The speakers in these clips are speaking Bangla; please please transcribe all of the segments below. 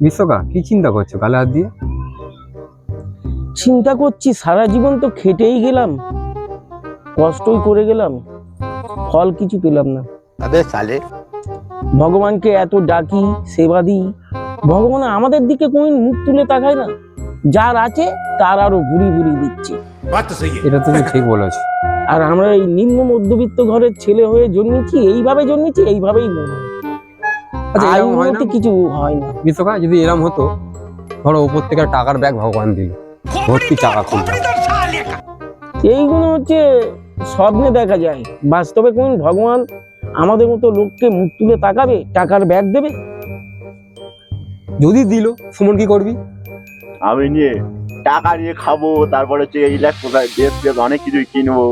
বিশ্বকা কি চিন্তা করছো গালে হাত দিয়ে? চিন্তা করছি সারা জীবন তো খেটেই গেলাম, কষ্টই করে গেলাম, ফল কিছু পেলাম না। ভগবানকে এত ডাকি, সেবা দিই, ভগবান আমাদের দিকে কোন মুখ তুলে তাকায় না। যার আছে তার আরো ভুরি ভুরি দিচ্ছে। এটা তুমি ঠিক বলেছো। আর আমরা এই নিম্ন মধ্যবিত্ত ঘরের ছেলে হয়ে জন্মেছি, এইভাবেই মনে হয়। আচ্ছা, আয় এরকম হয় না? উন্নতি কিছু হয় না। বিশ্বকা যদি এরকম হতো, ধরো উপর থেকে টাকার ব্যাগ ভগবান দিল, ভর্তি টাকা খুলবে, এইগুলো হচ্ছে স্বপ্নে দেখা যায়, বাস্তবে কোন ভগবান আমাদের মতো লোককে মুখ তুলে তাকাবে, টাকার ব্যাগ দেবে? যদি দিল, সুমন কি করবি? আমি নিয়ে টাকা নিয়ে খাবো, তারপরে হচ্ছে ইলেকট্রনিক ড্রেস অনেক কিছুই কিনবো।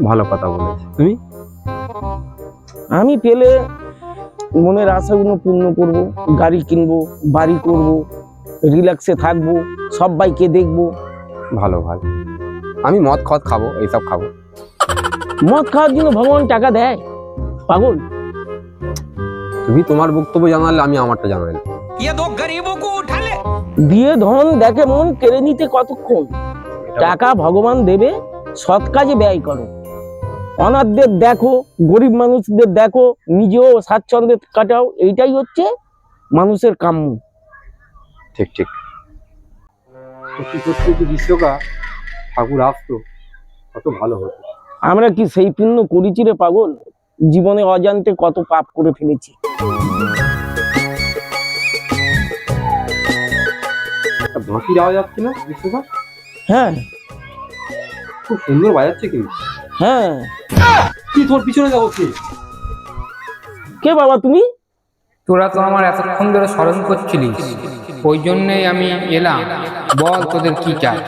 ভালো কথা বলেছো তুমি। আমি পেলে মনের আশাগুলো পূর্ণ করব, গাড়ি কিনবো, বাড়ি করব, রিল্যাক্সে থাকবো, সবাইকে দেখবো। ভালো ভালো। আমি মদ খাবো, এইসব খাবো। মদ খাওয়ার জন্য ভগবান টাকা দেয়? পাগল। তুমি তোমার বক্তব্য জানালে, আমি আমারটা জানালাম। দিয়ে ধন দেখে মন কেড়ে নিতে কতক্ষণ? টাকা ভগবান দেবে, সৎ কাজে ব্যয় করো। অনাথদের দেখো, গরিব মানুষদের দেখো, নিজেও স্বাচ্ছন্দ্যে কাটাও। এইটাই হচ্ছে মানুষের কাম্য। ঠিক ঠিক। সত্যি সত্যি যদি বিশ্বকা ঠাকুর আসতো, কত ভালো হতো। আমরা কি সেই পুণ্য করেছি রে পাগল? জীবনে অজান্তে কত পাপ করে ফেলেছি। একটা বাঁশির আওয়াজ আসছে না বিশ্বকা? হ্যাঁ খুব সুন্দর বাজাচ্ছে কিন্তু। হ্যাঁ। কি তোর পিছনে যাবো কি? কে বাবা তুমি? তোরা তো আমার এতক্ষণ ধরে স্মরণ করছিলিস, ওই জন্যই আমি এলাম। বল তোদের কি চাই?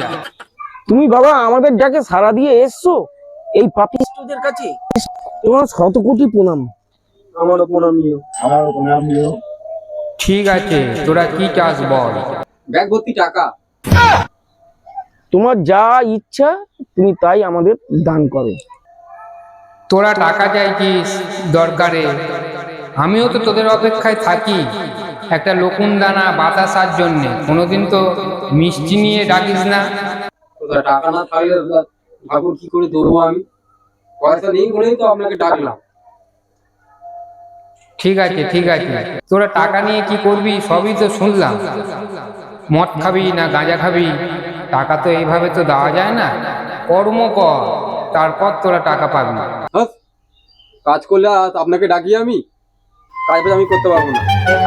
তুমি বাবা আমাদের ডাকে সাড়া দিয়ে এসছো এই পাপিষ্ঠদের কাছে। তোমার শত কোটি প্রণাম। আমারও প্রণামীয়। ঠিক আছে, তোরা কি চাস বল। ব্যাগ ভর্তি টাকা। তোমার যা ইচ্ছা তুমি তাই আমাদের দান করো। তোরা টাকা চাইছিস দরকারে, আমিও তো তোদের অপেক্ষায় থাকি একটা লকুন দানা বাতাসার জন্যে। কোনোদিন তো মিষ্টি নিয়ে ডাকিস না। তোরা টাকা না থাকলে ঠাকুর কি করে ধরবো আমি? পয়সা নেই বলেই তো আপনাকে ডাকলাম। ঠিক আছে ঠিক আছে, তোরা টাকা নিয়ে কি করবি সবই তো শুনলাম। মদ খাবি না গাঁজা খাবি? টাকা তো এইভাবে তো দেওয়া যায় না। কর্ম কর, তারপর তোরা টাকা পাবি। কাজ করলে আপনাকে ডাকি আমি? কাজ আমি করতে পারবো না।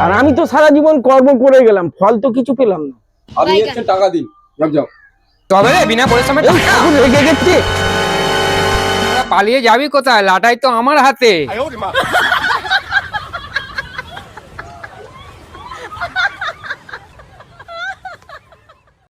আর আমি তো সারা জীবন কর্ম করে গেলাম, ফল তো কিছু পেলাম না। আপনি এসেছেন টাকা দিন, যাও। তবে রে বিনা পরিশ্রমে এই ঠাকুর রেগে গেছে। পালিয়ে যাবি কোথায়? লাটাই তো আমার হাতে।